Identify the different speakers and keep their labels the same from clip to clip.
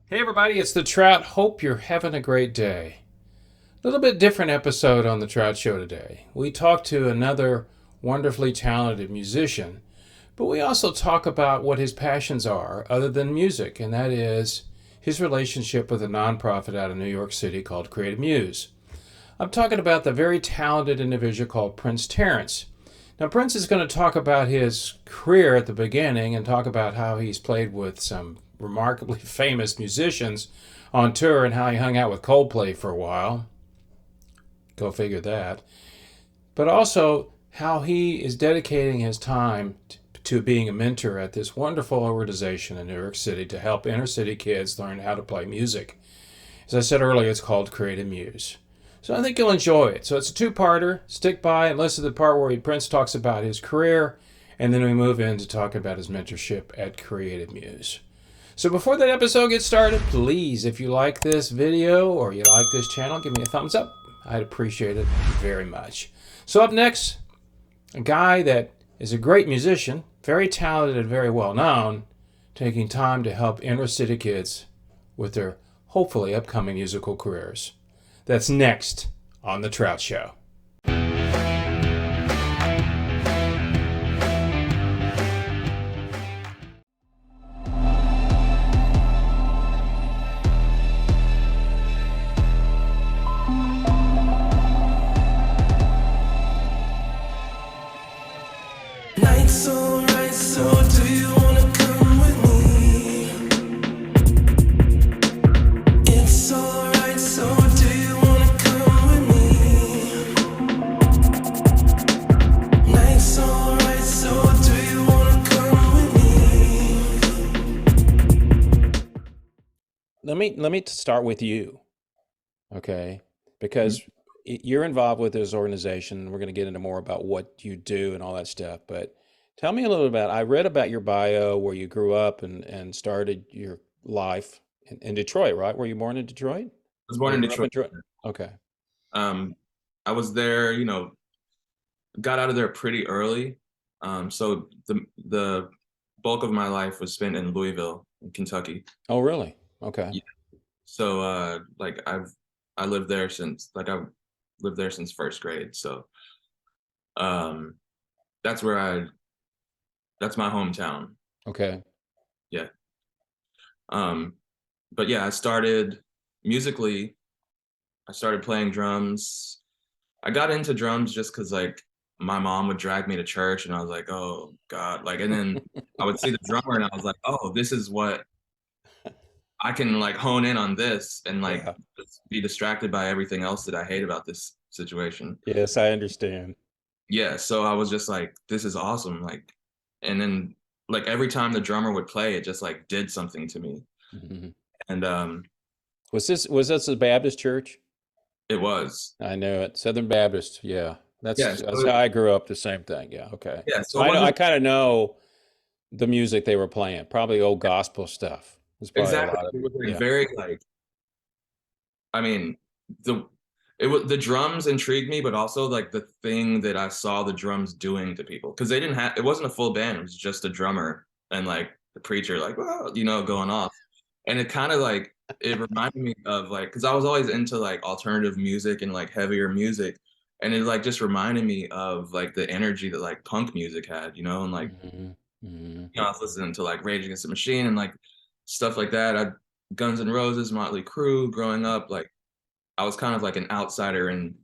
Speaker 1: Hey everybody, it's the Trout. Hope you're having a great day. A little bit different episode on the Trout Show today. We talk to another wonderfully talented musician, but we also talk about what his passions are other than music, and that is his relationship with a nonprofit out of New York City called Creative Muse. I'm talking about the very talented individual called Prince Terrence. Now, Prince is going to talk about his career at the beginning and talk about how he's played with some remarkably famous musicians on tour and how he hung out with Coldplay for a while. Go figure that. But also how he is dedicating his time to being a mentor at this wonderful organization in New York City to help inner city kids learn how to play music. As I said earlier, it's called Creative Muse. So I think you'll enjoy it. So it's a two-parter. Stick by and listen to the part where Prince talks about his career, and then we move into talking about his mentorship at Creative Muse. So before that episode gets started, please, if you like this video or you like this channel, give me a thumbs up. I'd appreciate it very much. So up next, a guy that is a great musician, very talented and very well known, taking time to help inner city kids with their hopefully upcoming musical careers. That's next on The Trout Show.
Speaker 2: Night's alright, so do you wanna come with me? It's alright, so do you wanna come with me? Night's alright, so do you wanna come with me?
Speaker 1: Let me start with you, okay? Because you're involved with this organization. We're going to get into more about what you do and all that stuff. But tell me a little about. I read about your bio where you grew up and started your life in Detroit, right? Were you born in Detroit?
Speaker 3: Was
Speaker 1: Or
Speaker 3: born
Speaker 1: you
Speaker 3: in
Speaker 1: grew up in
Speaker 3: Detroit.
Speaker 1: Detroit? Okay.
Speaker 3: Um, I was there, got out of there pretty early. So the bulk of my life was spent in Louisville, in Kentucky.
Speaker 1: Oh, really? Okay.
Speaker 3: Yeah. So I lived there I've lived there since first grade. So um, that's that's my hometown.
Speaker 1: Okay.
Speaker 3: Yeah. Um, but yeah, I started musically. I started playing drums. I got into drums just because like my mom would drag me to church and I was like, oh God. Like, and then I would see the drummer and I was like, oh, this is what I can like hone in on this and like
Speaker 1: Yeah.
Speaker 3: just be distracted by everything else that I hate about this situation.
Speaker 1: Yes, I understand.
Speaker 3: Yeah. So I was just like, this is awesome. Like, and then like every time the drummer would play, it just like did something to me.
Speaker 1: Mhm.
Speaker 3: And
Speaker 1: Was this a Baptist church?
Speaker 3: it was.
Speaker 1: I know it. Southern Baptist. Yeah.
Speaker 3: Yeah.
Speaker 1: That's how I grew up. The same thing. Yeah. Okay.
Speaker 3: Yeah.
Speaker 1: So
Speaker 3: So it
Speaker 1: I know. I
Speaker 3: wasn't
Speaker 1: kind of know the music they were playing. Probably old gospel stuff. There's probably a
Speaker 3: exactly,
Speaker 1: lot of
Speaker 3: it was like
Speaker 1: yeah.
Speaker 3: very like, I mean, the it was the drums intrigued me, but also like the thing that I saw the drums doing to people because they didn't have it wasn't a full band, it was just a drummer and like the preacher like "Whoa," going off. And it kind of like it reminded me of like because I was always into like alternative music and like heavier music. And it like just reminded me of like the energy that like punk music had, and like
Speaker 1: Mhm, mhm.
Speaker 3: I was listening to like Rage Against the Machine and like stuff like that. Guns N' Roses, Motley Crue growing up, like I was kind of like an outsider in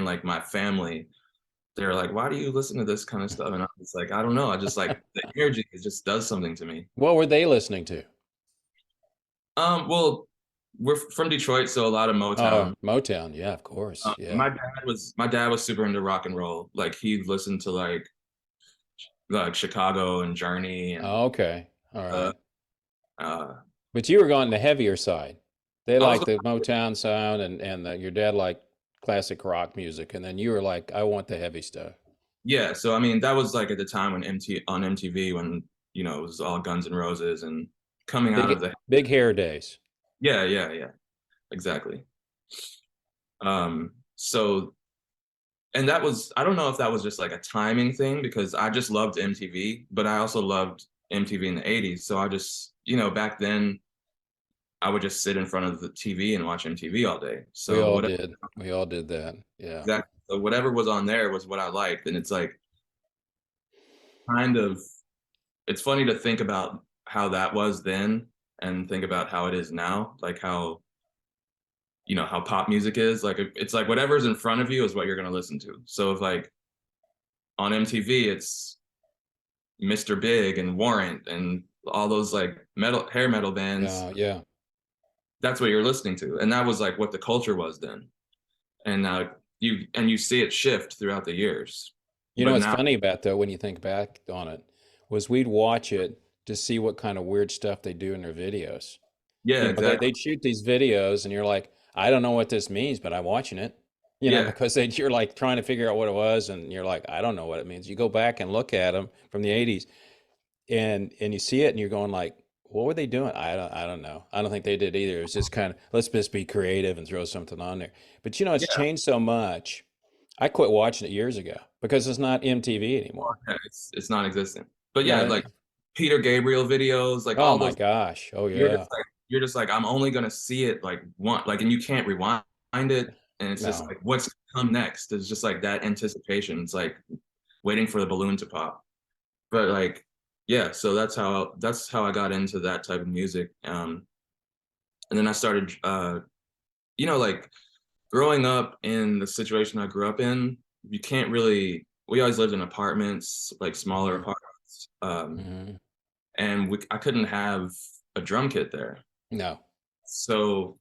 Speaker 3: like my family. They were like, "Why do you listen to this kind of stuff?" And I was like, "I don't know. I just like the energy. It just does something to me."
Speaker 1: What were they listening to?
Speaker 3: Well, we're from Detroit, so a lot of
Speaker 1: Oh,
Speaker 3: Motown.
Speaker 1: Motown. Yeah, of course. Yeah.
Speaker 3: My dad was super into rock and roll. Like he listened to like Chicago and Journey and
Speaker 1: Oh, okay. All
Speaker 3: uh,
Speaker 1: right.
Speaker 3: uh
Speaker 1: But you were on the heavier side. They
Speaker 3: I was
Speaker 1: liked the Motown sound, and your dad liked classic rock music, and then you were like, I want the heavy stuff.
Speaker 3: yeah. So I mean, that was like at the time when MTV when it was all Guns N' Roses and coming out of
Speaker 1: Big
Speaker 3: the
Speaker 1: big hair days.
Speaker 3: yeah, exactly. So and that was I don't know if that was just like a timing thing because I just loved MTV, but I also loved MTV in the 80s. So I just, back then I would just sit in front of the TV and watch MTV all day.
Speaker 1: We
Speaker 3: So
Speaker 1: all
Speaker 3: whatever,
Speaker 1: did. We all did that. Yeah.
Speaker 3: exactly. So whatever was on there was what I liked, and it's like kind of it's funny to think about how that was then and think about how it is now, like how how pop music is. Like it's like whatever's in front of you is what you're gonna listen to. So if like on MTV it's Mr. Big and Warrant and all those like hair metal bands,
Speaker 1: Yeah.
Speaker 3: that's what you're listening to. And that was like what the culture was then. And you see it shift throughout the years.
Speaker 1: You know
Speaker 3: But
Speaker 1: what's
Speaker 3: now,
Speaker 1: funny about though, when you think back on it, was we'd watch it to see what kind of weird stuff they do in their videos.
Speaker 3: yeah, exactly.
Speaker 1: They'd shoot these videos, and you're like, I don't know what this means, but I'm watching it.
Speaker 3: Yeah,
Speaker 1: Because you're like trying to figure out what it was, and you're like, I don't know what it means. You go back and look at them from the '80s, and you see it, and you're going like, what were they doing? I don't know. I don't think they did either. It was just kind of let's just be creative and throw something on there. But it's
Speaker 3: yeah,
Speaker 1: changed so much. I quit watching it years ago because it's not MTV anymore.
Speaker 3: yeah, it's non-existent. But
Speaker 1: You
Speaker 3: yeah,
Speaker 1: know,
Speaker 3: like Peter Gabriel videos, like
Speaker 1: oh
Speaker 3: all
Speaker 1: my
Speaker 3: those,
Speaker 1: gosh. Oh
Speaker 3: you're
Speaker 1: yeah.
Speaker 3: just like I'm only gonna see it like one, like, and you can't rewind it, and it's just
Speaker 1: No.
Speaker 3: like what's come next. It's just like that anticipation. It's like waiting for the balloon to pop. But like, yeah, so that's how I got into that type of music. And then I started, like growing up in the situation I grew up in. You can't really. We always lived in apartments, like smaller
Speaker 1: Hmm.
Speaker 3: apartments,
Speaker 1: Hmm.
Speaker 3: and I couldn't have a drum kit there.
Speaker 1: No.
Speaker 3: So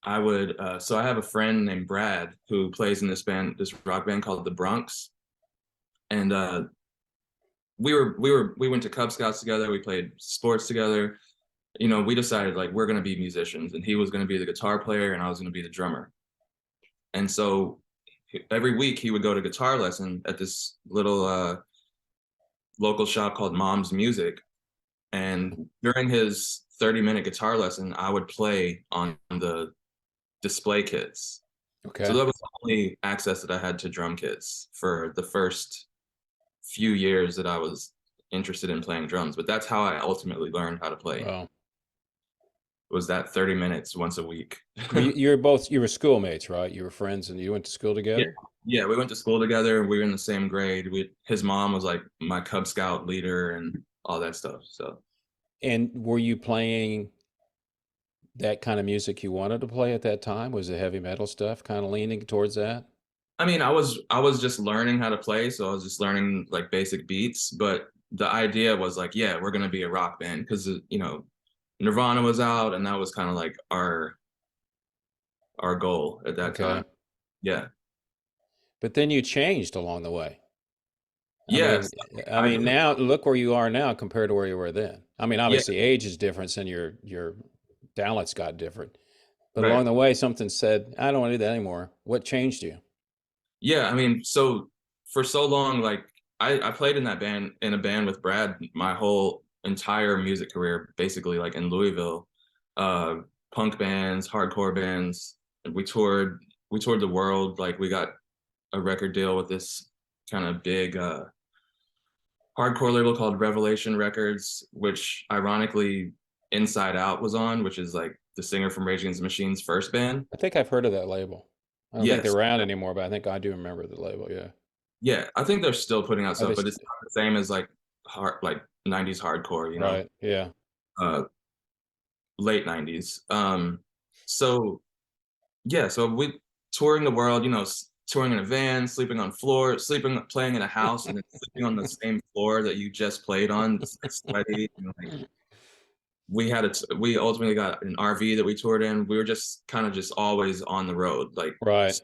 Speaker 3: so I have a friend named Brad who plays in this rock band called the Bronx, and we went to Cub Scouts together. We played sports together. We decided like we're gonna be musicians, and he was gonna be the guitar player, and I was gonna be the drummer. And so every week he would go to guitar lesson at this little local shop called Mom's Music. And during his 30-minute guitar lesson, I would play on the display kits. So
Speaker 1: Okay.
Speaker 3: that was the only access that I had to drum kits for the first few years that I was interested in playing drums. But that's how I ultimately learned how to play.
Speaker 1: Well,
Speaker 3: Was that 30 minutes once a week?
Speaker 1: you were schoolmates, right? You were friends and you went to school
Speaker 3: Yeah.
Speaker 1: together?
Speaker 3: Yeah, we went to school together. We were in the same grade. His mom was like my Cub Scout leader and all that stuff. So,
Speaker 1: And were you playing that kind of music you wanted to play at that time? Was the heavy metal stuff kind of leaning towards that?
Speaker 3: I mean, I was just learning how to play, so I was just learning like basic beats, but the idea was like, yeah, we're gonna be a rock band because Nirvana was out, and that was kind of like our goal at that time.
Speaker 1: Okay.
Speaker 3: Yeah.
Speaker 1: But then you changed along the way. I
Speaker 3: Yes,
Speaker 1: mean, I
Speaker 3: I
Speaker 1: mean,
Speaker 3: did.
Speaker 1: now look where you are now compared to where you were then. I mean,
Speaker 3: Yeah,
Speaker 1: obviously age is different and your talents got different. But
Speaker 3: right.
Speaker 1: along the way, something said, I don't want to do that anymore. What changed you?
Speaker 3: Yeah, I mean, so for so long, like I played in a band with Brad my whole entire music career, basically like in Louisville, uh, punk bands, hardcore bands. We toured the world. Like we got a record deal with this kind of big hardcore label called Revelation Records, which ironically Inside Out was on, which is like the singer from Rage Against the Machine's first band.
Speaker 1: I think I've heard of that label. I don't think they're
Speaker 3: Yes.
Speaker 1: around anymore, but I think I do remember the label. Yeah.
Speaker 3: Yeah, I think they're still putting out
Speaker 1: Are they
Speaker 3: stuff, but it's not the same as like like 90s hardcore,
Speaker 1: right? Yeah.
Speaker 3: uh late 90s. So yeah, so we touring the world, touring in a van, sleeping on floor, playing in a house and then sleeping on the same floor that you just played on. It's like sweaty and like we ultimately got an RV that we toured in. We were just kind of just always on the road. Like
Speaker 1: Right.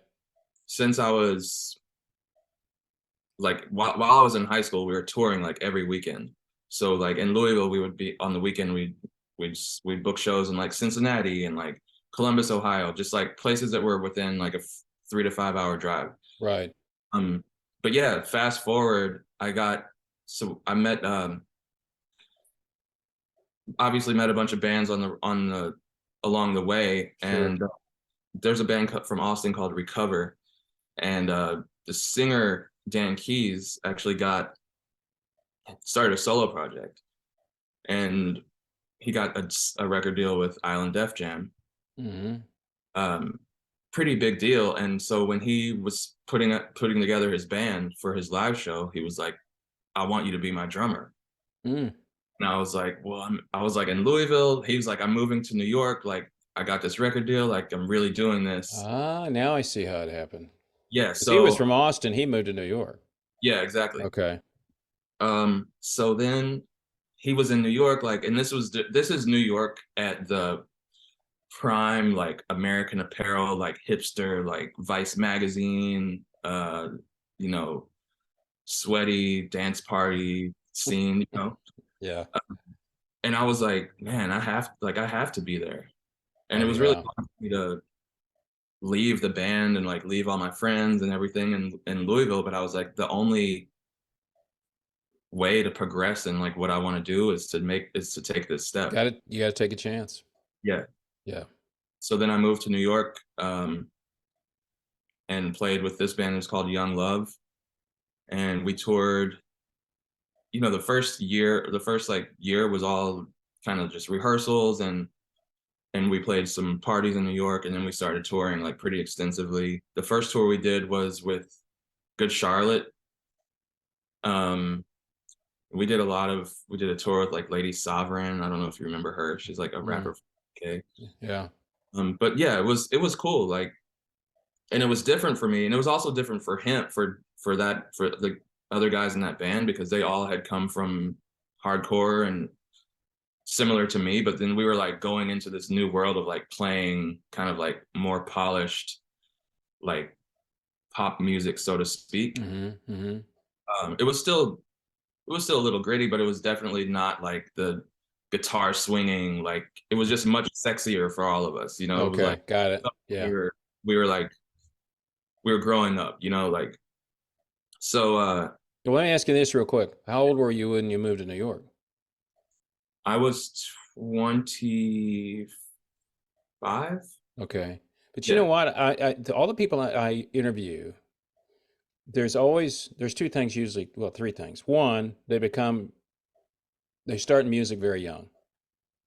Speaker 3: since I was like while I was in high school, we were touring like every weekend. So like in Louisville, we would be on the weekend. We'd book shows in like Cincinnati and like Columbus, Ohio, just like places that were within like a 3 to 5 hour drive.
Speaker 1: Right.
Speaker 3: Um, but yeah, fast forward, I met obviously met a bunch of bands on the along the way,
Speaker 1: Sure.
Speaker 3: and there's a band from Austin called Recover, and the singer Dan Keys actually got started a solo project, and he got a record deal with Island Def Jam.
Speaker 1: Hmm.
Speaker 3: Um, Pretty big deal. And so when he was putting together his band for his live show, he was like, "I want you to be my drummer."
Speaker 1: Mm.
Speaker 3: And I was like, "Well, I was like in Louisville." He was like, "I'm moving to New York. Like, I got this record deal. Like, I'm really doing this."
Speaker 1: Ah, now I see how it happened.
Speaker 3: Yeah.
Speaker 1: Because he was
Speaker 3: So
Speaker 1: from Austin, he moved to New York.
Speaker 3: yeah, exactly.
Speaker 1: Okay.
Speaker 3: So then he was in New York, like, and this is New York at the prime, like American Apparel, like hipster, like Vice magazine, you know, sweaty dance party scene, you know.
Speaker 1: Yeah.
Speaker 3: And I was like, man, I have to be there. And it
Speaker 1: Oh
Speaker 3: was really
Speaker 1: yeah.
Speaker 3: hard for me to leave the band and like leave all my friends and everything in Louisville, but I was like, the only way to progress in like what I want to do is to take this step.
Speaker 1: Got it. You got to take a chance.
Speaker 3: Yeah.
Speaker 1: Yeah.
Speaker 3: So then I moved to New York, and played with this band. It was called Young Love, and we toured. You know, the first like year was all kind of just rehearsals, and we played some parties in New York, and then we started touring like pretty extensively. The first tour we did was with Good Charlotte. Um, we did a tour with like Lady Sovereign. I don't know if you remember her. She's like a
Speaker 1: Mm.
Speaker 3: rapper. Okay.
Speaker 1: Yeah.
Speaker 3: But yeah, it was cool. Like, and it was different for me, and it was also different for him, for the other guys in that band, because they all had come from hardcore and similar to me, but then we were like going into this new world of like playing kind of like more polished, like pop music, so to speak.
Speaker 1: Hmm. Hmm.
Speaker 3: It was still a little gritty, but it was definitely not like the guitar swinging. Like, it was just much sexier for all of us. You know, it was like
Speaker 1: Okay. Got it.
Speaker 3: we
Speaker 1: Yeah.
Speaker 3: were we were like we were growing up. You know, like, so
Speaker 1: Well, let me ask you this real quick. How old were you when you moved to New York?
Speaker 3: I was 25.
Speaker 1: Okay. But you know
Speaker 3: Yeah.
Speaker 1: what? To all the people I interview, there's two things usually, well, three things. One, they start in music very young.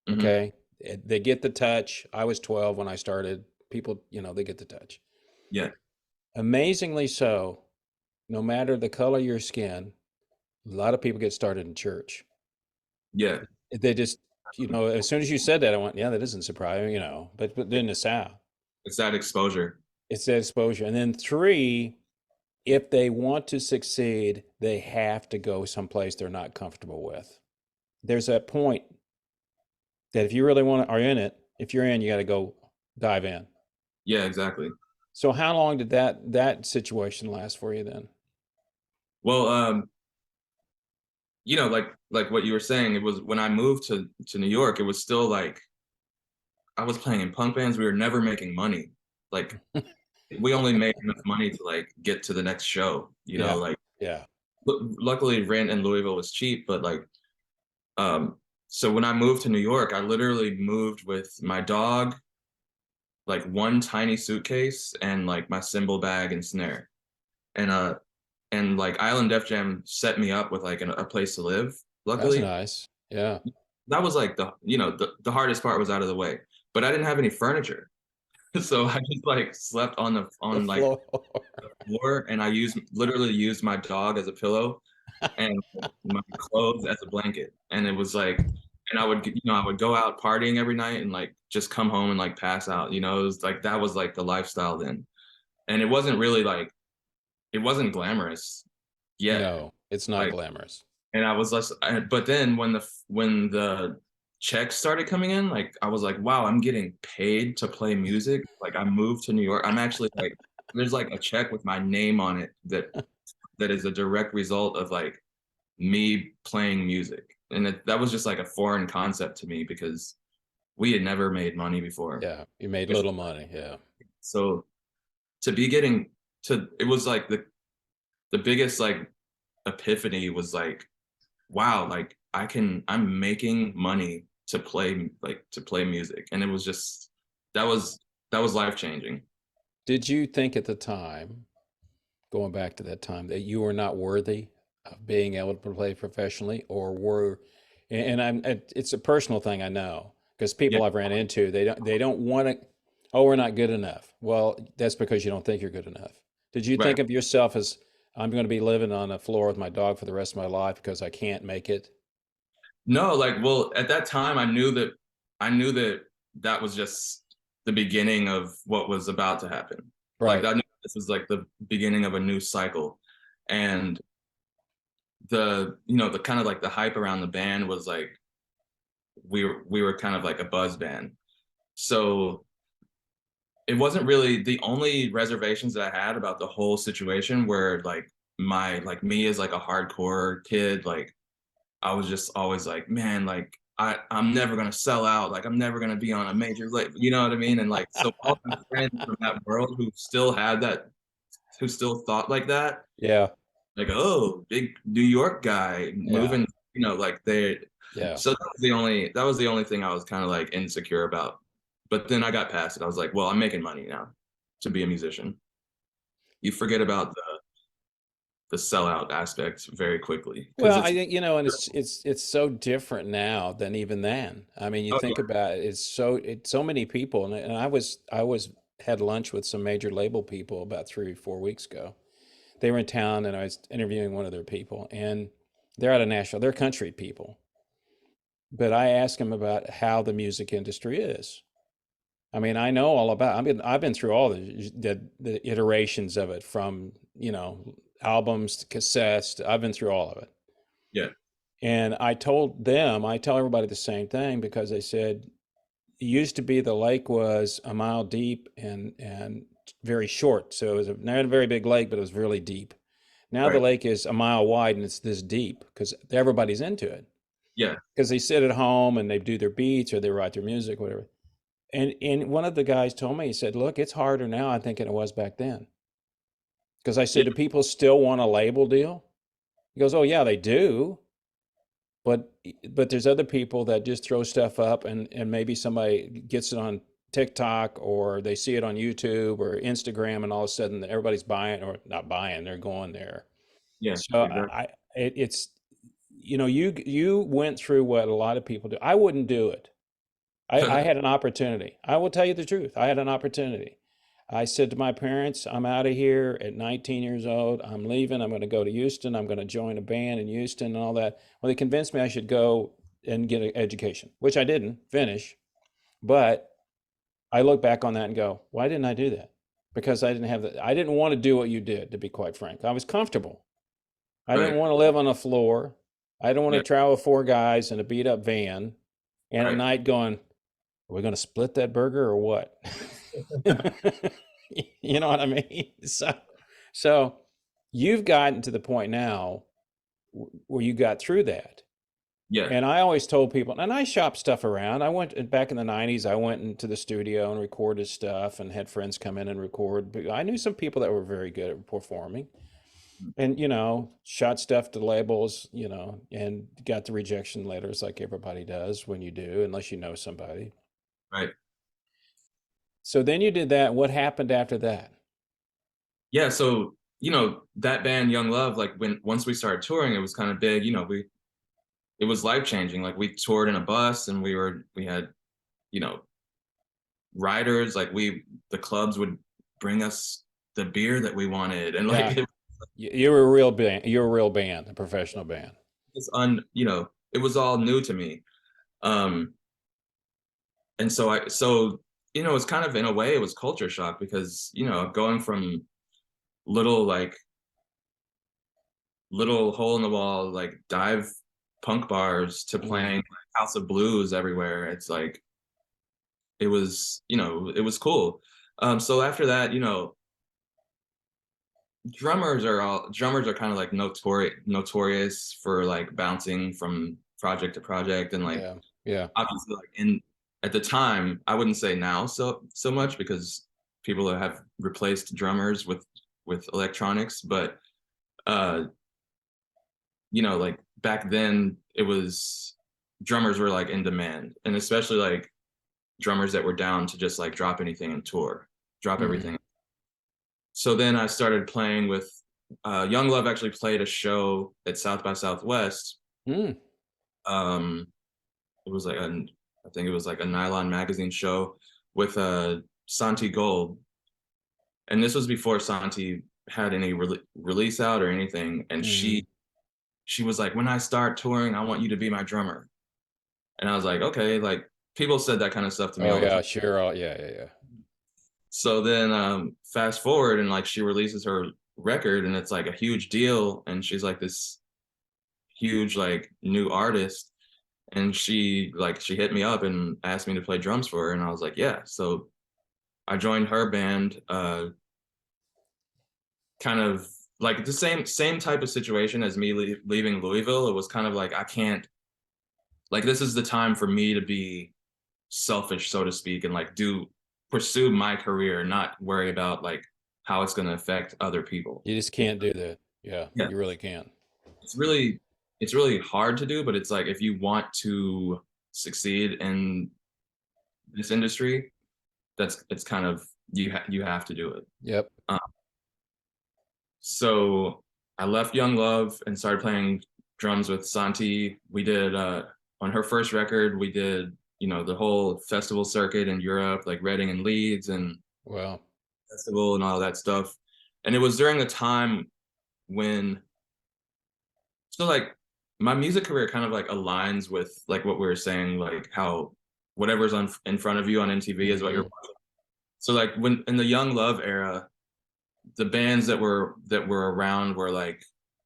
Speaker 3: Hmm.
Speaker 1: Okay. They get the touch. I was 12 when I started. People, they get the touch.
Speaker 3: Yeah.
Speaker 1: Amazingly so, no matter the color of your skin, a lot of people get started in church.
Speaker 3: Yeah.
Speaker 1: They just, as soon as you said that, I went, yeah, that doesn't surprise me, but then the South,
Speaker 3: It's that exposure.
Speaker 1: it's that exposure. And then three, if they want to succeed, they have to go someplace they're not comfortable with. There's that point that if you really are in it, if you're in, you got to go dive in.
Speaker 3: Yeah, exactly.
Speaker 1: So how long did that situation last for you then?
Speaker 3: Well, like what you were saying, it was when I moved to New York, it was still like I was playing in punk bands. We were never making money. Like, we only made enough money to like get to the next show,
Speaker 1: Yeah,
Speaker 3: like,
Speaker 1: yeah,
Speaker 3: luckily rent in Louisville was cheap, but like, um so when I moved to New York, I literally moved with my dog, like one tiny suitcase, and like my cymbal bag and snare. And like Island Def Jam set me up with like a place to live,
Speaker 1: that's
Speaker 3: luckily.
Speaker 1: nice. Yeah,
Speaker 3: That was like the hardest part was out of the way, but I didn't have any furniture. So I just like slept
Speaker 1: the
Speaker 3: on like
Speaker 1: floor.
Speaker 3: floor, and I literally used my dog as a pillow and my clothes as a blanket. And it was like, and I would go out partying every night and like just come home and like pass out. It was like that was like the lifestyle then. And it wasn't really like it wasn't glamorous yet.
Speaker 1: No, it's not
Speaker 3: Like,
Speaker 1: glamorous.
Speaker 3: and I was less, but then when the checks started coming in, like I was like, wow, I'm getting paid to play music. Like, I moved to New York. I'm actually like, there's like a check with my name on it that is a direct result of like me playing music. And that was just like a foreign concept to me because we had never made money before.
Speaker 1: Yeah, you made little money. Yeah.
Speaker 3: So to be getting it was like the biggest like epiphany was like, wow, like I'm making money to play music. And it was just, that was life changing.
Speaker 1: Did you think at the time, going back to that time, that you were not worthy of being able to play professionally, or And it's a personal thing, I know, because
Speaker 3: Yeah,
Speaker 1: people I've ran into, they don't want to, oh, we're not good enough. Well, that's because you don't think you're good enough. Did you
Speaker 3: right.
Speaker 1: think of yourself as, I'm going to be living on the floor with my dog for the rest of my life because I can't make it?
Speaker 3: No, like, well, at that time, I knew that that was just the beginning of what was about to happen. Like,
Speaker 1: Right.
Speaker 3: I knew this was like the beginning of a new cycle, and the kind of like the hype around the band was like we were kind of like a buzz band. So it wasn't really the only reservations that I had about the whole situation where like me as like a hardcore kid, like I was just always like, man, like I'm never gonna sell out. Like I'm never gonna be on a major label. You know what I mean? And like so all my friends from that world who still thought like that,
Speaker 1: Yeah.
Speaker 3: like, oh, big New York guy
Speaker 1: Yeah.
Speaker 3: moving, like they
Speaker 1: Yeah.
Speaker 3: so that was the only thing I was kind of like insecure about. But then I got past it. I was like, well, I'm making money now to be a musician. You forget about the sellout aspect very quickly because
Speaker 1: Well, I
Speaker 3: it's
Speaker 1: think, and it's so different now than even then. I mean, you
Speaker 3: oh
Speaker 1: think
Speaker 3: yeah,
Speaker 1: about it, it's so many people, and I was had lunch with some major label people about 3 or 4 weeks ago. They were in town, and I was interviewing one of their people, and they're out of Nashville. They're country people, but I asked them about how the music industry is. I mean, I know all about. I've been through all the iterations of it, from albums to cassettes. I've been through all of it.
Speaker 3: yeah,
Speaker 1: And I tell everybody the same thing, because they said it used to be the lake was a mile deep and very short. So it was not a very big lake, but it was really deep. Now the
Speaker 3: right,
Speaker 1: lake is a mile wide and it's this deep because everybody's into it.
Speaker 3: yeah,
Speaker 1: Because they sit at home and they do their beats or they write their music, whatever. And one of the guys told me, he said, "Look, it's harder now, I think, than it was back then." Because I
Speaker 3: yeah,
Speaker 1: said, "Do people still want a label deal?" He goes, "Oh yeah, they do." But there's other people that just throw stuff up, and maybe somebody gets it on TikTok or they see it on YouTube or Instagram, and all of a sudden everybody's buying, or not buying, they're going there.
Speaker 3: yeah,
Speaker 1: So
Speaker 3: exactly.
Speaker 1: it's you went through what a lot of people do. I wouldn't do it. I had an opportunity. I will tell you the truth. I had an opportunity. I said to my parents, I'm out of here at 19 years old. I'm leaving. I'm going to go to Houston. I'm going to join a band in Houston and all that. Well, they convinced me I should go and get an education, which I didn't finish. But I look back on that and go, why didn't I do that? Because I didn't want to do what you did, to be quite frank. I was comfortable. I didn't
Speaker 3: Right,
Speaker 1: want to live on a floor. I didn't want to
Speaker 3: yeah,
Speaker 1: travel with four guys in a beat up van and at
Speaker 3: right,
Speaker 1: night going, are we going to split that burger or what? You know what I mean? So you've gotten to the point now where you got through that.
Speaker 3: yeah,
Speaker 1: And I always told people, and I shopped stuff around. I went back in the 90s, I went into the studio and recorded stuff and had friends come in and record. But I knew some people that were very good at performing, and, shot stuff to labels, and got the rejection letters like everybody does when you do, unless you know somebody.
Speaker 3: right.
Speaker 1: So then you did that. What happened after that?
Speaker 3: Yeah, so that band Young Love, like when once we started touring, it was kind of big. It was life changing. Like we toured in a bus, and we had you know riders. Like the clubs would bring us the beer that we wanted, and like
Speaker 1: Yeah, you were a real band. You're a real band, a professional band.
Speaker 3: it was all new to me. Um, and it's kind of, in a way, it was culture shock because going from little like little hole in the wall like dive punk bars to playing
Speaker 1: Hmm.
Speaker 3: like House of Blues everywhere. It's like it was cool. So after that, drummers are kind of like notorious for like bouncing from project to project, and like
Speaker 1: Yeah, yeah,
Speaker 3: obviously like in at the time, I wouldn't say now so much because people have replaced drummers with electronics, but uh like back then it was drummers were like in demand, and especially like drummers that were down to just like drop anything and tour, drop
Speaker 1: hmm,
Speaker 3: everything. So then I started playing with Young Love actually played a show at South by Southwest.
Speaker 1: mm.
Speaker 3: Um, it was like I think it was like a Nylon magazine show with Santi Gold, and this was before Santi had any release out or anything. And
Speaker 1: Hmm.
Speaker 3: she was like, when I start touring, I want you to be my drummer. And I was like, okay, like people said that kind of stuff to me
Speaker 1: Oh
Speaker 3: all the
Speaker 1: yeah,
Speaker 3: time.
Speaker 1: sure. Oh, yeah, yeah, yeah.
Speaker 3: So then fast forward and like she releases her record and it's like a huge deal and she's like this huge like new artist and she hit me up and asked me to play drums for her and I was like, yeah. So I joined her band, kind of like the same type of situation as me leaving Louisville. It was kind of like I can't, like this is the time for me to be selfish, so to speak, and like do pursue my career, not worry about like how it's going to affect other people.
Speaker 1: You just can't do that. Yeah,
Speaker 3: Yeah,
Speaker 1: you really can't.
Speaker 3: it's really it's really hard to do, but it's like if you want to succeed in this industry, that's it's kind of you have to do it.
Speaker 1: Yep.
Speaker 3: Um, so I left Young Love and started playing drums with Santi. We did on her first record, we did, you know, the whole festival circuit in Europe, like Reading and Leeds and
Speaker 1: Well,
Speaker 3: festival and all that stuff. And it was during the time when so like my music career kind of like aligns with like what we were saying, like how whatever's on in front of you on MTV is what you're
Speaker 1: hmm,
Speaker 3: watching. So like when in the Young Love era, the bands that were around were like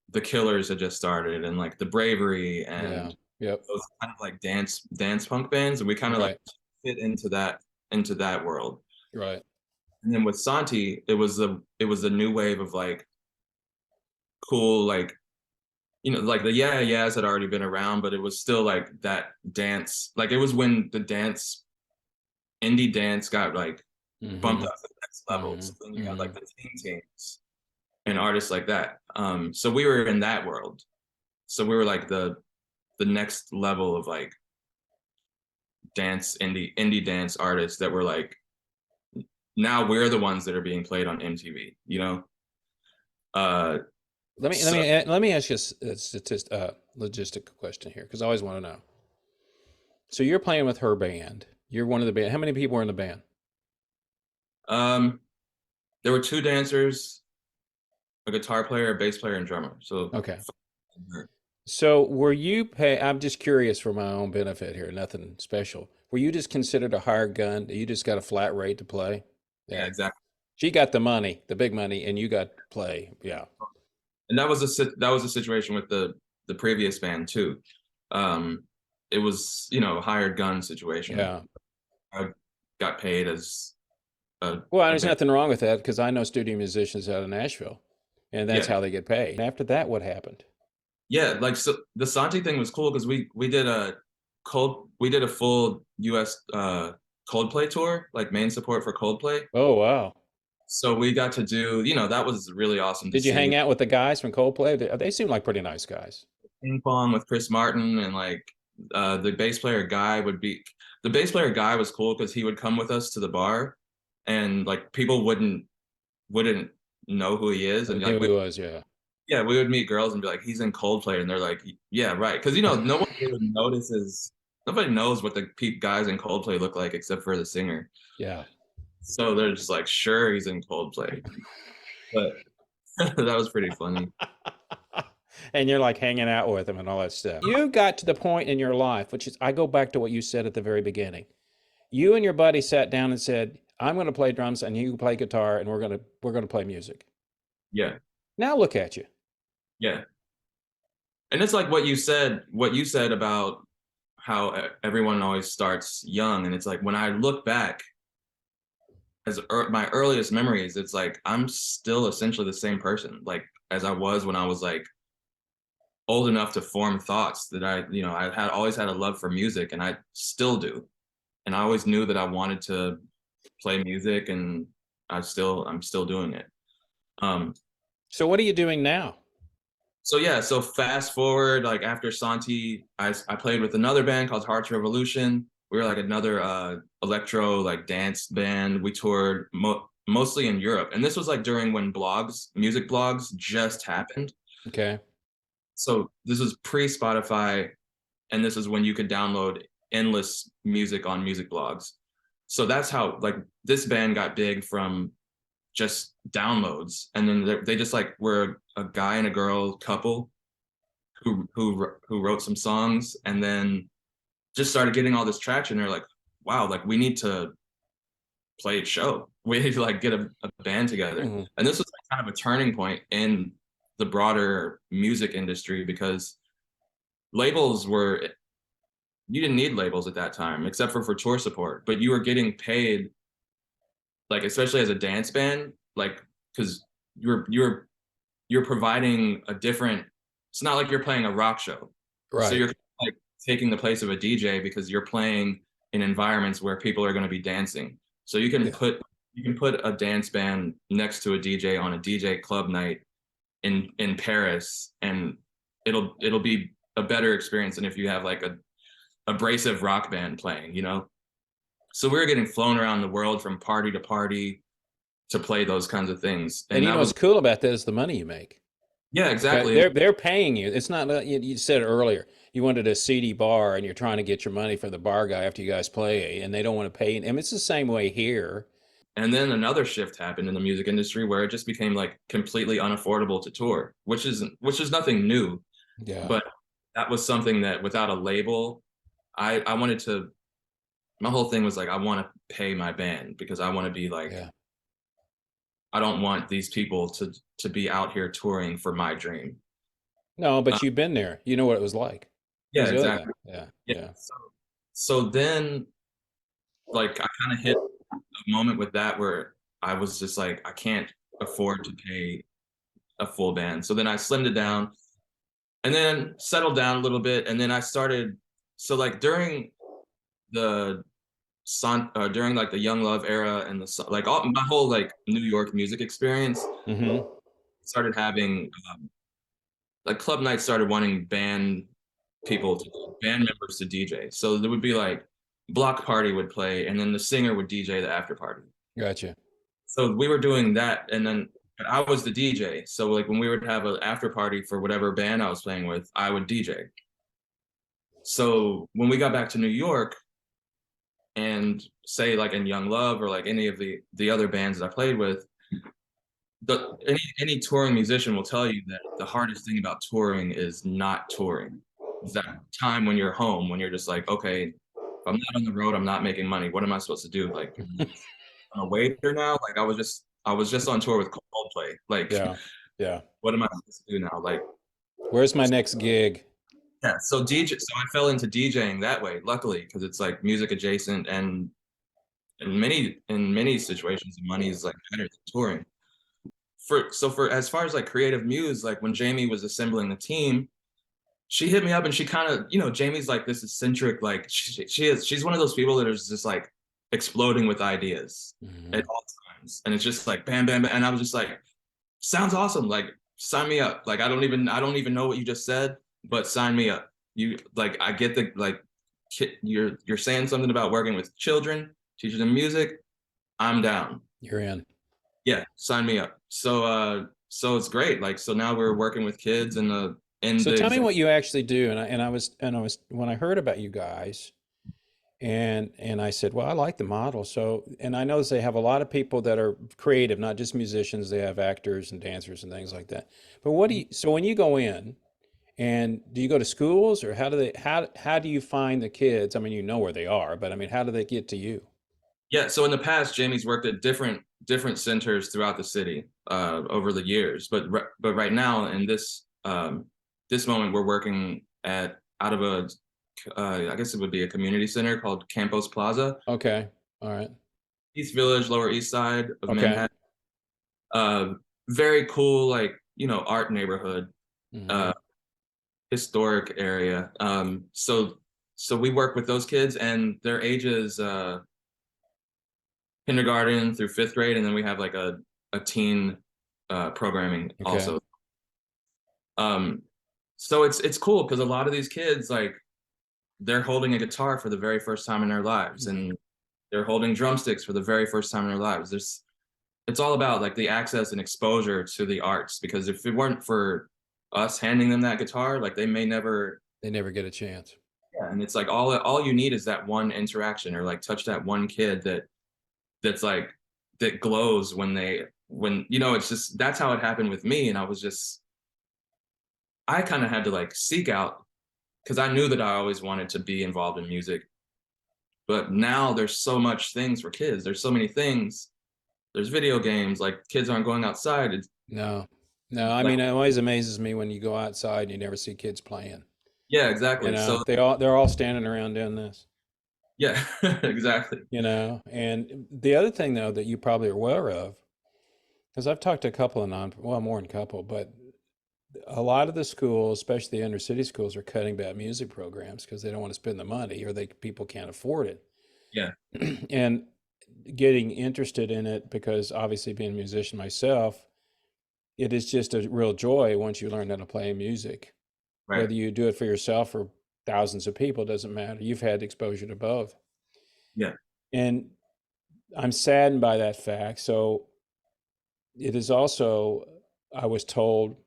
Speaker 3: the Killers had just started and like the Bravery
Speaker 1: yeah,
Speaker 3: and
Speaker 1: yep,
Speaker 3: those kind of like dance punk bands and we kind of like
Speaker 1: right,
Speaker 3: fit into that world.
Speaker 1: right.
Speaker 3: And then with Santi, it was the new wave of like cool like, you know, like the yeah yeahs had already been around, but it was still like that dance. Like it was when the dance indie dance got like bumped
Speaker 1: Hmm.
Speaker 3: up to the next level.
Speaker 1: Hmm.
Speaker 3: So then you got
Speaker 1: Hmm.
Speaker 3: like the teen teams and artists like that. So we were in that world. So we were like the next level of like dance indie dance artists that were like now we're the ones that are being played on MTV, you know? Uh so
Speaker 1: Let me ask you a logistic question here because I always want to know. So you're playing with her band. You're one of the band. How many people are in the band?
Speaker 3: um there were two dancers, a guitar player, a bass player, and drummer. So
Speaker 1: Okay. So were you pay? I'm just curious for my own benefit here. Nothing special. Were you just considered a hired gun? You just got a flat rate to play?
Speaker 3: yeah,
Speaker 1: Yeah.
Speaker 3: exactly.
Speaker 1: She got the money, the big money, and you got to play. Yeah.
Speaker 3: And that was a situation with the previous band too. Um, it was, you know, a hired gun situation.
Speaker 1: Yeah.
Speaker 3: I got paid as
Speaker 1: Well,
Speaker 3: a
Speaker 1: there's
Speaker 3: band.
Speaker 1: nothing wrong with that because I know studio musicians out of Nashville, and that's
Speaker 3: Yeah,
Speaker 1: how they get paid. After that, what happened?
Speaker 3: yeah. Like so, the Santi thing was cool because we did a full U.S. Coldplay tour, like main support for Coldplay.
Speaker 1: Oh, wow.
Speaker 3: So we got to do, you know, that was really awesome to
Speaker 1: Did you
Speaker 3: see.
Speaker 1: hang out with the guys from Coldplay? They seem like pretty nice guys.
Speaker 3: Ping pong with Chris Martin and like the bass player guy was cool because he would come with us to the bar and like people wouldn't know who he is
Speaker 1: I
Speaker 3: and
Speaker 1: knew
Speaker 3: like
Speaker 1: he was, yeah.
Speaker 3: yeah, we would meet girls and be like he's in Coldplay and they're like yeah, right, because you know no one really notices, nobody knows what the guys in Coldplay look like except for the singer,
Speaker 1: Yeah.
Speaker 3: so they're just like sure he's in Coldplay, but that was pretty funny.
Speaker 1: And you're like hanging out with them and all that stuff. You got to the point in your life, which is, I go back to what you said at the very beginning. You and your buddy sat down and said, "I'm going to play drums and you play guitar, and we're going to play music."
Speaker 3: Yeah,
Speaker 1: Now look at you.
Speaker 3: yeah. And it's like what you said about how everyone always starts young. And it's like when I look back as my earliest memories, it's like I'm still essentially the same person, like as I was when I was like old enough to form thoughts that you know, I had always had a love for music and I still do. And I always knew that I wanted to play music and I'm still doing it. Um,
Speaker 1: So what are you doing now?
Speaker 3: So yeah, so fast forward, like after Santi, I played with another band called Hearts Revolution. We were like another electro like dance band. We toured mostly in Europe, and this was like during when music blogs just happened.
Speaker 1: Okay.
Speaker 3: So this was pre Spotify, and this is when you could download endless music on music blogs. So that's how like this band got big, from just downloads. And then they just like were a guy and a girl couple who wrote some songs, and then just started getting all this traction. They're like, wow, like we need to play a show. We need to like get a band together.
Speaker 1: Mhm.
Speaker 3: And this was like kind of a turning point in the broader music industry, because labels were, you didn't need labels at that time except for tour support, but you were getting paid, like especially as a dance band, like because you're providing a different, it's not like you're playing a rock show. So
Speaker 1: Right.
Speaker 3: you're like taking the place of a DJ, because you're playing in environments where people are going to be dancing. So
Speaker 1: Yeah.
Speaker 3: you can put a dance band next to a DJ on a DJ club night in Paris, and it'll be a better experience than if you have like a abrasive rock band playing, you know? So we were getting flown around the world from party to party to play those kinds of things.
Speaker 1: And
Speaker 3: And
Speaker 1: you
Speaker 3: that
Speaker 1: know what's
Speaker 3: was,
Speaker 1: cool about that is the money you make.
Speaker 3: yeah,
Speaker 1: Okay,
Speaker 3: exactly.
Speaker 1: they're paying you. It's not you said it earlier. You wanted a seedy bar, and you're trying to get your money from the bar guy after you guys play, and they don't want to pay. And it's the same way here.
Speaker 3: And then another shift happened in the music industry where it just became like completely unaffordable to tour, which is nothing new,
Speaker 1: Yeah,
Speaker 3: but that was something that without a label, I wanted to, my whole thing was like, I want to pay my band, because I want to be like,
Speaker 1: yeah.
Speaker 3: I don't want these people to be out here touring for my dream.
Speaker 1: No,
Speaker 3: Uh,
Speaker 1: but you've been there. You know what it was like.
Speaker 3: yeah,
Speaker 1: Who's the other guy?
Speaker 3: exactly.
Speaker 1: Yeah,
Speaker 3: Yeah.
Speaker 1: yeah.
Speaker 3: So then like I kind of hit a moment with that where I was just like, I can't afford to pay a full band. So then I slimmed it down and then settled down a little bit. And then I started, so like during the during like the Young Love era and like all my whole like New York music experience,
Speaker 1: Mm-hmm.
Speaker 3: started having like club nights started wanting band members to DJ. So there would be like Block Party would play, and then the singer would DJ the after party.
Speaker 1: Gotcha.
Speaker 3: So we were doing that, and then but I was the DJ. So like when we would have an after party for whatever band I was playing with, I would DJ. So when we got back to New York, and say like in Young Love or like any of the other bands that I played with, any touring musician will tell you that the hardest thing about touring is not touring. It's that time when you're home, when you're just like, okay, if I'm not on the road, I'm not making money. What am I supposed to do? Like, I'm a waiter now. Like, I was just on tour with Coldplay. Like,
Speaker 1: Yeah, yeah.
Speaker 3: what am I supposed to do now? Like,
Speaker 1: Where's my next gig?
Speaker 3: yeah. So DJ. So I fell into DJing that way, luckily, because it's like music adjacent, and in many situations, money is like better than touring. For as far as like creative muse, like when Jamie was assembling the team, she hit me up and she kind of, you know, Jamie's like this eccentric, like she's one of those people that is just like exploding with ideas
Speaker 1: Mm-hmm.
Speaker 3: at all times. And it's just like bam, bam, bam. And I was just like, sounds awesome. Like sign me up. Like I don't even know what you just said, but sign me up. You like I get the like you're saying something about working with children, teaching them music. I'm down.
Speaker 1: You're in.
Speaker 3: Yeah, sign me up. So it's great. Like so now we're working with kids in
Speaker 1: So
Speaker 3: the
Speaker 1: tell me
Speaker 3: exam.
Speaker 1: what you actually do. And I was when I heard about you guys, and I said, well, I like the model. So, and I notice they have a lot of people that are creative, not just musicians. They have actors and dancers and things like that. But what do you? So when you go in, and do you go to schools, or how do you find the kids? I mean, you know where they are, but I mean, how do they get to you?
Speaker 3: Yeah, so in the past, Jamie's worked at different centers throughout the city over the years. But right now in this moment, we're working at out of a I guess it would be a community center called Campos Plaza,
Speaker 1: Okay, all right,
Speaker 3: East Village, Lower East Side of
Speaker 1: okay.
Speaker 3: Manhattan. Uh, Very cool, like you know, art neighborhood,
Speaker 1: Hmm.
Speaker 3: uh, historic area. So we work with those kids, and their ages kindergarten through fifth grade, and then we have like a teen programming
Speaker 1: Okay.
Speaker 3: also. Um, so it's cool because a lot of these kids like they're holding a guitar for the very first time in their lives,
Speaker 1: Mhm.
Speaker 3: and they're holding drumsticks for the very first time in their lives. It's all about like the access and exposure to the arts, because if it weren't for us handing them that guitar, like they may never,
Speaker 1: They never get a chance.
Speaker 3: Yeah, and it's like all you need is that one interaction, or like touch that one kid that's like that glows when it's just that's how it happened with me. And I kind of had to like seek out, because I knew that I always wanted to be involved in music. But now there's so much things for kids. There's so many things. There's video games, like kids aren't going outside. It's
Speaker 1: No, no. I
Speaker 3: like,
Speaker 1: mean, it always amazes me when you go outside and you never see kids playing.
Speaker 3: yeah,
Speaker 1: You
Speaker 3: exactly.
Speaker 1: know,
Speaker 3: So
Speaker 1: they're all standing around doing this.
Speaker 3: yeah, exactly.
Speaker 1: You know, and the other thing though that you probably are aware of, because I've talked to a couple of well, more than a couple, but a lot of the schools, especially the inner city schools, are cutting back music programs because they don't want to spend the money, or people can't afford it.
Speaker 3: Yeah,
Speaker 1: And getting interested in it, because obviously being a musician myself, it is just a real joy once you learn how to play music.
Speaker 3: right.
Speaker 1: Whether you do it for yourself or thousands of people, doesn't matter. You've had exposure to both.
Speaker 3: Yeah.
Speaker 1: And I'm saddened by that fact. So it is also, I was told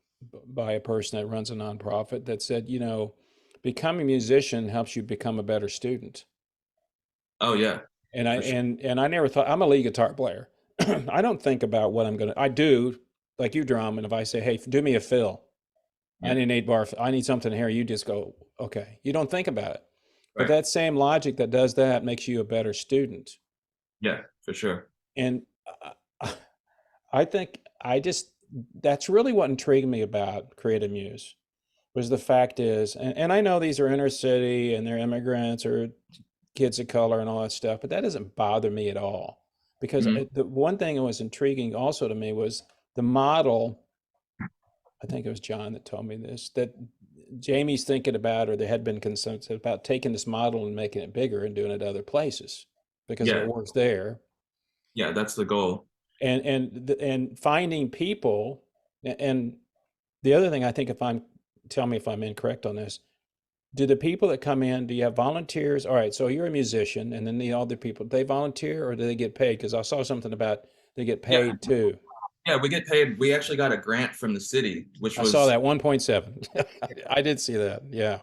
Speaker 1: by a person that runs a nonprofit that said, becoming a musician helps you become a better student.
Speaker 3: Oh yeah,
Speaker 1: And I
Speaker 3: for sure.
Speaker 1: and I never thought, I'm a lead guitar player. I don't think about what I'm gonna. I do, like you drum, and if I say, "Hey, do me a fill," I
Speaker 3: Yeah,
Speaker 1: need an 8 bar. I need something here. You just go, "Okay." You don't think about it. But
Speaker 3: right.
Speaker 1: that same logic that does that makes you a better student.
Speaker 3: Yeah, for sure.
Speaker 1: And I I think that's really what intrigued me about Creative Muse, was the fact is, and I know these are inner city and they're immigrants or kids of color and all that stuff, but that doesn't bother me at all. Because
Speaker 3: Hmm.
Speaker 1: the one thing that was intriguing also to me was the model. I think it was John that told me this, that Jamie's thinking about, or there had been consensus about taking this model and making it bigger and doing it other places, because if it
Speaker 3: Yeah,
Speaker 1: works there,
Speaker 3: yeah, that's the goal.
Speaker 1: and finding people. And the other thing, I think, tell me if I'm incorrect on this, do the people that come in, do you have volunteers? All right, so you're a musician, and then the other people, they volunteer or do they get paid? Because I saw something about they get
Speaker 3: Yeah,
Speaker 1: paid too.
Speaker 3: yeah, we get paid. We actually got a grant from the city, which
Speaker 1: I saw
Speaker 3: was
Speaker 1: that 1.7. I did see that. Yeah.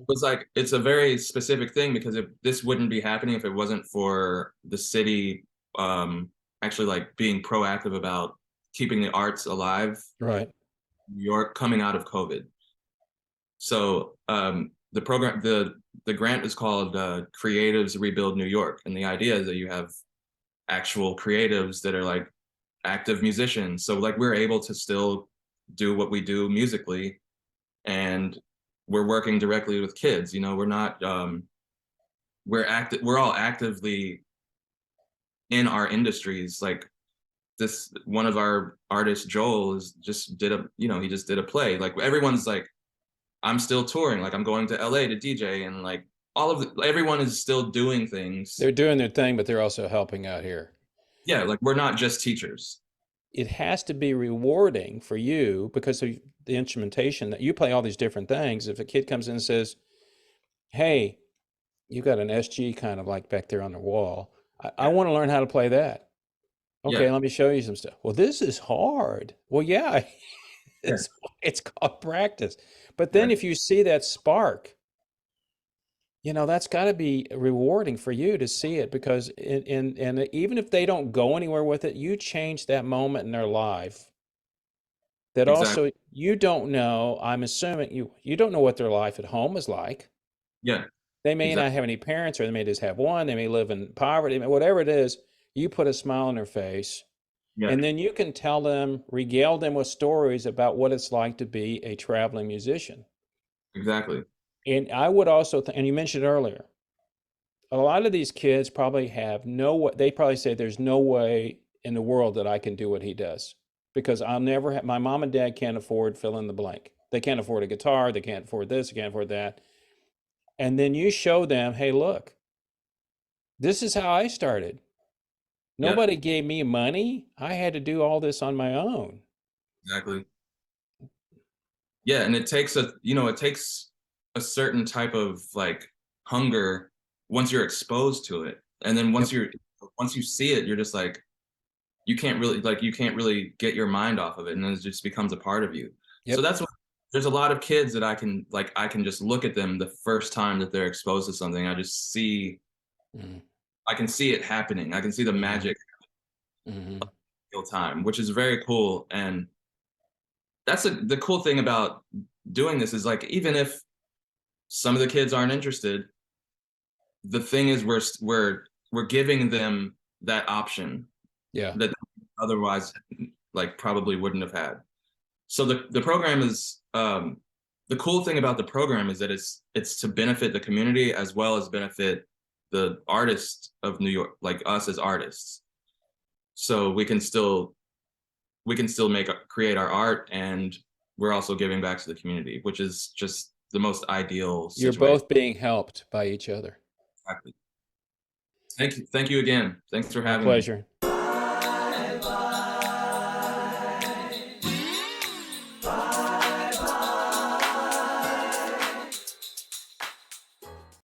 Speaker 3: was like it's a very specific thing, because this wouldn't be happening if it wasn't for the city um actually like being proactive about keeping the arts alive
Speaker 1: Right.
Speaker 3: in New York coming out of COVID. So the program the grant is called Creatives Rebuild New York, and the idea is that you have actual creatives that are like active musicians. So like we're able to still do what we do musically, and we're working directly with kids. We're not we're all actively in our industries. Like this one of our artists, Joel, is just did a he just did a play. Like everyone's like, I'm still touring, like I'm going to LA to DJ, and like everyone is still doing things.
Speaker 1: They're doing their thing, but they're also helping out here.
Speaker 3: Yeah, like we're not just teachers.
Speaker 1: It has to be rewarding for you because of the instrumentation that you play, all these different things. If a kid comes in and says, "Hey, you got an SG kind of like back there on the wall. I
Speaker 3: Yeah,
Speaker 1: want to learn how to play that."
Speaker 3: yeah,
Speaker 1: Okay, let me show you some stuff. Well, this is hard. Well, yeah,
Speaker 3: yeah,
Speaker 1: it's called practice. But then
Speaker 3: yeah,
Speaker 1: if you see that spark, that's got to be rewarding for you to see it, because and even if they don't go anywhere with it, you change that moment in their life. That
Speaker 3: exactly.
Speaker 1: also you don't know. I'm assuming you don't know what their life at home is like.
Speaker 3: Yeah,
Speaker 1: They may
Speaker 3: exactly.
Speaker 1: not have any parents, or they may just have one. They may live in poverty, whatever it is. You put a smile on their face,
Speaker 3: Yeah,
Speaker 1: and then you can tell them, regale them with stories about what it's like to be a traveling musician.
Speaker 3: exactly.
Speaker 1: And I would also, and you mentioned earlier, a lot of these kids probably have no, they probably say, there's no way in the world that I can do what he does, because I'll never have, my mom and dad can't afford fill in the blank. They can't afford a guitar. They can't afford this. They can't afford that. And then you show them, hey, look, this is how I started.
Speaker 3: Yeah,
Speaker 1: Nobody gave me money. I had to do all this on my own.
Speaker 3: exactly. Yeah, and it takes a certain type of like hunger once you're exposed to it. And then
Speaker 1: Yep.
Speaker 3: once you see it, you're just like you can't really get your mind off of it, and then it just becomes a part of you. So
Speaker 1: Yep.
Speaker 3: there's a lot of kids that I can just look at them the first time that they're exposed to something.
Speaker 1: Mm,
Speaker 3: I can see it happening. I can see the
Speaker 1: mhm,
Speaker 3: magic
Speaker 1: mhm.
Speaker 3: real time, which is very cool. And the cool thing about doing this is like, even if some of the kids aren't interested, the thing is we're giving them that option
Speaker 1: Yeah.
Speaker 3: that otherwise like probably wouldn't have had. So the program is the cool thing about the program is that it's to benefit the community as well as benefit the artists of New York, like us as artists. So we can still create our art, and we're also giving back to the community, which is just the most ideal
Speaker 1: You're
Speaker 3: situation.
Speaker 1: both being helped by each other.
Speaker 3: Thank you again. Thanks for
Speaker 1: My
Speaker 3: having me.
Speaker 1: pleasure.